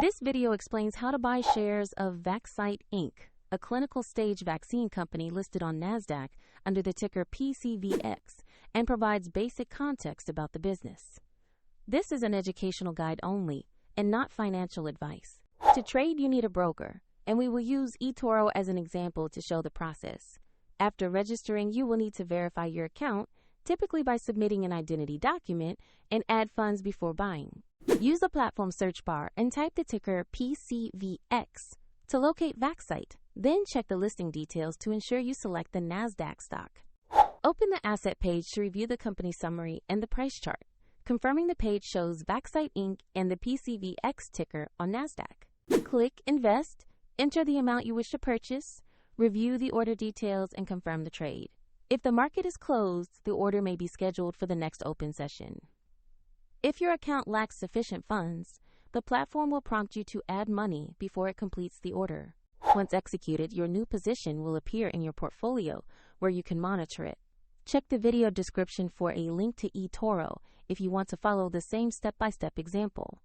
This video explains how to buy shares of Vaxcyte Inc., a clinical stage vaccine company listed on NASDAQ under the ticker PCVX, and provides basic context about the business. This is an educational guide only and not financial advice. To trade, you need a broker, and we will use eToro as an example to show the process. After registering, you will need to verify your account, typically by submitting an identity document, and add funds before buying. Use the platform search bar and type the ticker PCVX to locate Vaxcyte. Then check the listing details to ensure you select the NASDAQ stock. Open the asset page to review the company summary and the price chart, confirming the page shows Vaxcyte Inc. and the PCVX ticker on NASDAQ. Click Invest, enter the amount you wish to purchase, review the order details, and confirm the trade. If the market is closed, the order may be scheduled for the next open session. If your account lacks sufficient funds, the platform will prompt you to add money before it completes the order. Once executed, your new position will appear in your portfolio where you can monitor it. Check the video description for a link to eToro if you want to follow the same step-by-step example.